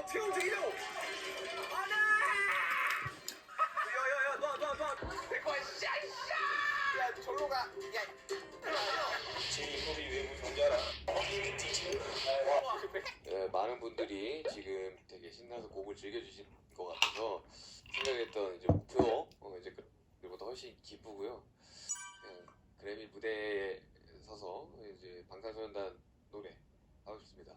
어떻게 움직이려? 안돼! 야야야 너 내거 샤샤! 야 절로 가. 제 외모 경계하라. 많은 분들이 지금 되게 신나서 곡을 즐겨주신 것 같아서 생각했던 이제 목표 이제 그리고보다 훨씬 기쁘고요. 그래미 무대에 서서 이제 방탄소년단 노래 하고 싶습니다.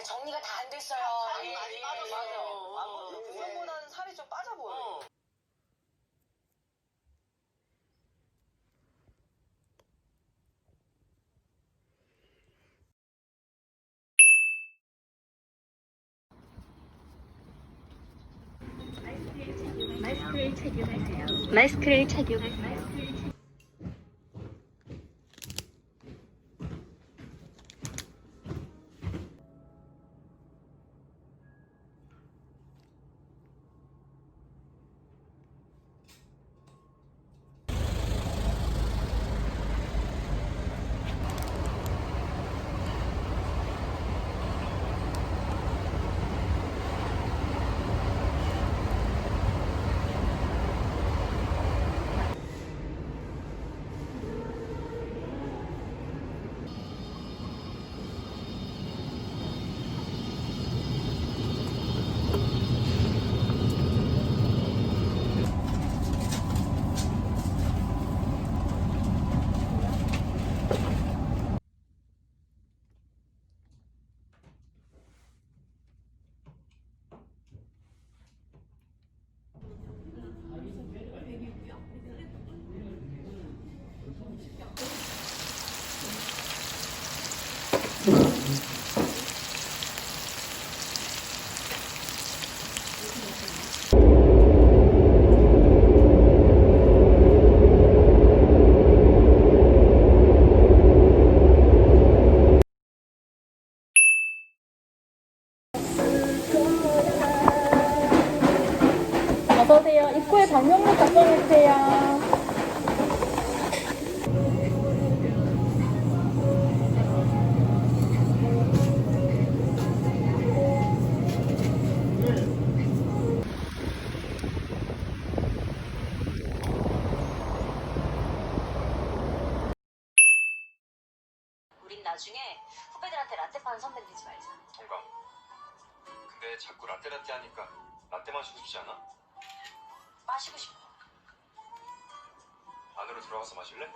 정리가 다 안 됐어요. 살이 많이 빠졌어. 그거보다는 살이 좀 빠져 보여. 마스크를 착용하세요. 마스크를 착용하세요. 어서오세요. 입구에 방명록 작성해주세요. 우린 나중에 후배들한테 라떼 파는 선배 되지 말자. 동감. 근데 자꾸 라떼 하니까 라떼 마시고 싶지 않아? 마시고 싶어. 안으로 들어가서 마실래?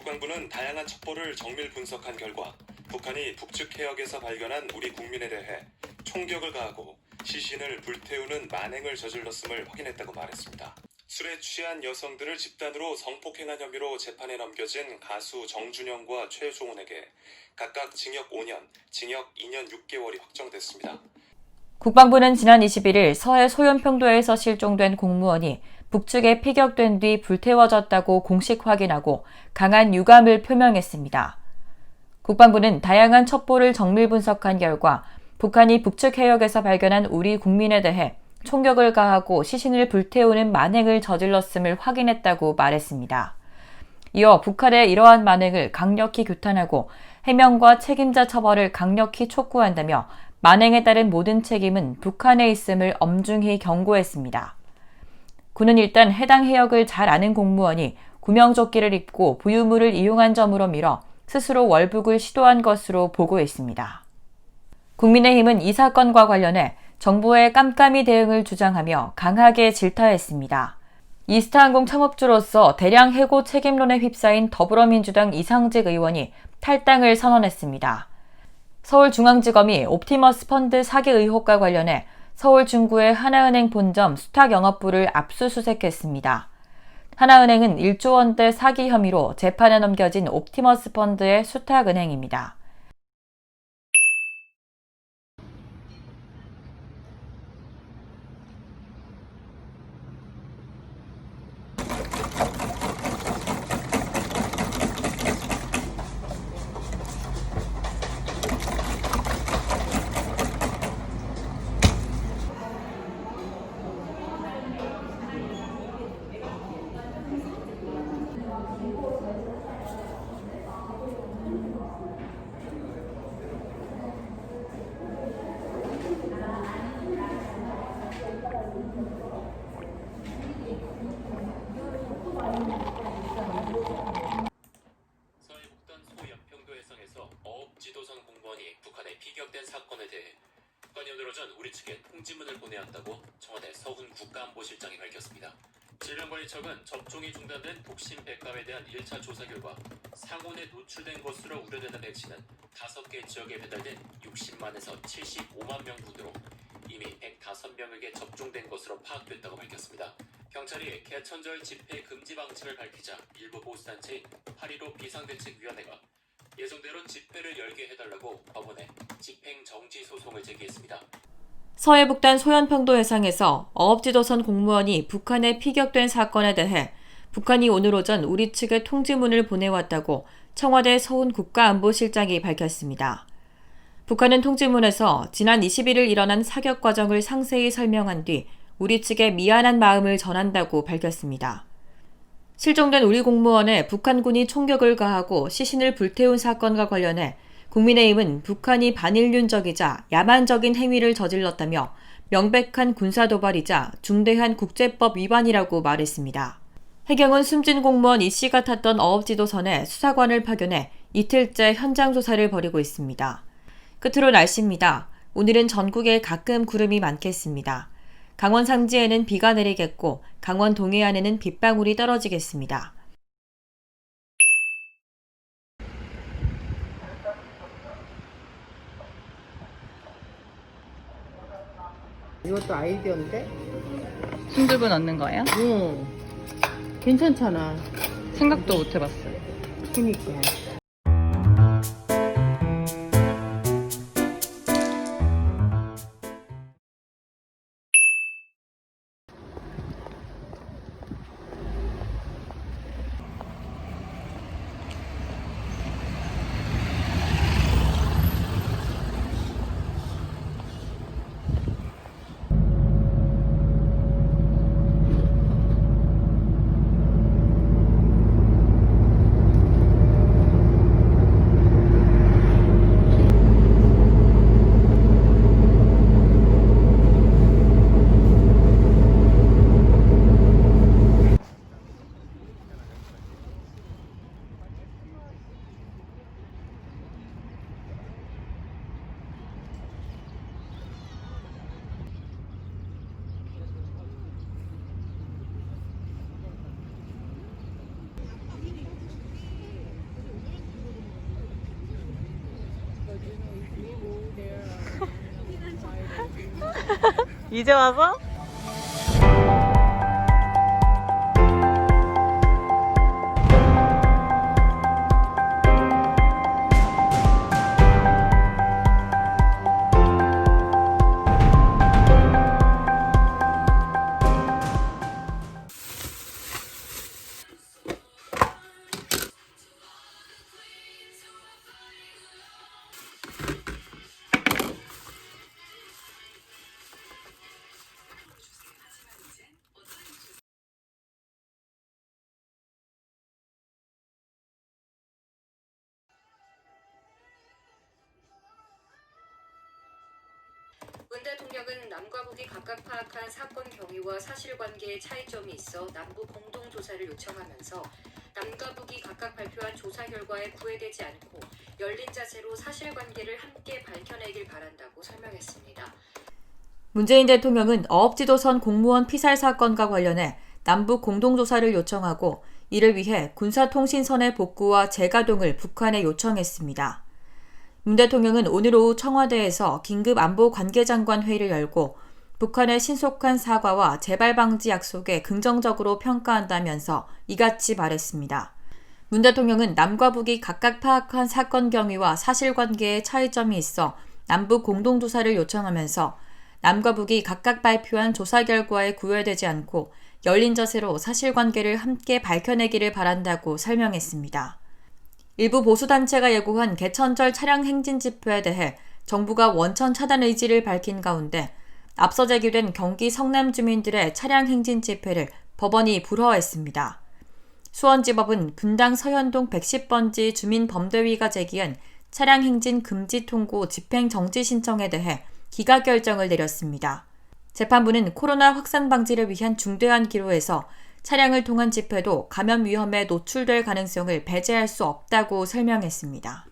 국방부는 다양한 첩보를 정밀 분석한 결과 북한이 북측 해역에서 발견한 우리 국민에 대해 총격을 가하고 시신을 불태우는 만행을 저질렀음을 확인했다고 말했습니다. 술에 취한 여성들을 집단으로 성폭행한 혐의로 재판에 넘겨진 가수 정준영과 최종훈에게 각각 징역 5년, 징역 2년 6개월이 확정됐습니다. 국방부는 지난 21일 서해 소연평도에서 실종된 공무원이 북측에 피격된 뒤 불태워졌다고 공식 확인하고 강한 유감을 표명했습니다. 국방부는 다양한 첩보를 정밀 분석한 결과 북한이 북측 해역에서 발견한 우리 국민에 대해 총격을 가하고 시신을 불태우는 만행을 저질렀음을 확인했다고 말했습니다. 이어 북한의 이러한 만행을 강력히 규탄하고 해명과 책임자 처벌을 강력히 촉구한다며 만행에 따른 모든 책임은 북한에 있음을 엄중히 경고했습니다. 군은 일단 해당 해역을 잘 아는 공무원이 구명조끼를 입고 부유물을 이용한 점으로 미뤄 스스로 월북을 시도한 것으로 보고 있습니다. 국민의힘은 이 사건과 관련해 정부의 깜깜이 대응을 주장하며 강하게 질타했습니다. 이스타항공 창업주로서 대량 해고 책임론에 휩싸인 더불어민주당 이상직 의원이 탈당을 선언했습니다. 서울중앙지검이 옵티머스 펀드 사기 의혹과 관련해 서울 중구의 하나은행 본점 수탁 영업부를 압수수색했습니다. 하나은행은 1조 원대 사기 혐의로 재판에 넘겨진 옵티머스 펀드의 수탁은행입니다. 서해 북단 소연평도 해상에서 어업지도선 공무원이 북한에 피격된 사건에 대해 북한이 오늘 오전 우리 측에 통지문을 보내왔다고 청와대 서훈 국가안보실장이 밝혔습니다. 질병관리청은 접종이 중단된 독심 백감에 대한 1차 조사 결과 상온에 노출된 것으로 우려되는 백신은 5개 지역에 배달된 60만에서 75만 명분으로 이미 105명에게 접종된 것으로 파악됐다고 밝혔습니다. 경찰이 개천절 집회 금지 방침을 밝히자 일부 보수단체인 8.15 비상대책위원회가 예정대로 집회를 열게 해달라고 법원에 집행 정지 소송을 제기했습니다. 서해 북단 소연평도 해상에서 어업지도선 공무원이 북한에 피격된 사건에 대해 북한이 오늘 오전 우리 측에 통지문을 보내왔다고 청와대 서훈 국가안보실장이 밝혔습니다. 북한은 통지문에서 지난 21일 일어난 사격 과정을 상세히 설명한 뒤 우리 측에 미안한 마음을 전한다고 밝혔습니다. 실종된 우리 공무원에 북한군이 총격을 가하고 시신을 불태운 사건과 관련해 국민의힘은 북한이 반인륜적이자 야만적인 행위를 저질렀다며 명백한 군사도발이자 중대한 국제법 위반이라고 말했습니다. 해경은 숨진 공무원 이 씨가 탔던 어업지도선에 수사관을 파견해 이틀째 현장 조사를 벌이고 있습니다. 끝으로 날씨입니다. 오늘은 전국에 가끔 구름이 많겠습니다. 강원 상지에는 비가 내리겠고 강원 동해안에는 빗방울이 떨어지겠습니다. 이것도 아이디어인데? 숨 들고 넣는 거예요? 응. 괜찮잖아. 생각도 못 해봤어요. 그니까. 이제 와서? 문 대통령은 남과 북이 각각 파악한 사건 경위와 사실관계에 차이점이 있어 남북 공동조사를 요청하면서 남과 북이 각각 발표한 조사 결과에 구애되지 않고 열린 자세로 사실관계를 함께 밝혀내길 바란다고 설명했습니다. 문재인 대통령은 어업지도선 공무원 피살 사건과 관련해 남북 공동조사를 요청하고 이를 위해 군사통신선의 복구와 재가동을 북한에 요청했습니다. 문 대통령은 오늘 오후 청와대에서 긴급 안보 관계장관 회의를 열고 북한의 신속한 사과와 재발 방지 약속에 긍정적으로 평가한다면서 이같이 말했습니다. 문 대통령은 남과 북이 각각 파악한 사건 경위와 사실관계에 차이점이 있어 남북 공동조사를 요청하면서 남과 북이 각각 발표한 조사 결과에 구애되지 않고 열린 자세로 사실관계를 함께 밝혀내기를 바란다고 설명했습니다. 일부 보수단체가 예고한 개천절 차량 행진 집회에 대해 정부가 원천 차단 의지를 밝힌 가운데 앞서 제기된 경기 성남 주민들의 차량 행진 집회를 법원이 불허했습니다. 수원지법은 분당 서현동 110번지 주민범대위가 제기한 차량 행진 금지 통고 집행 정지 신청에 대해 기각 결정을 내렸습니다. 재판부는 코로나 확산 방지를 위한 중대한 기로에서 차량을 통한 집회도 감염 위험에 노출될 가능성을 배제할 수 없다고 설명했습니다.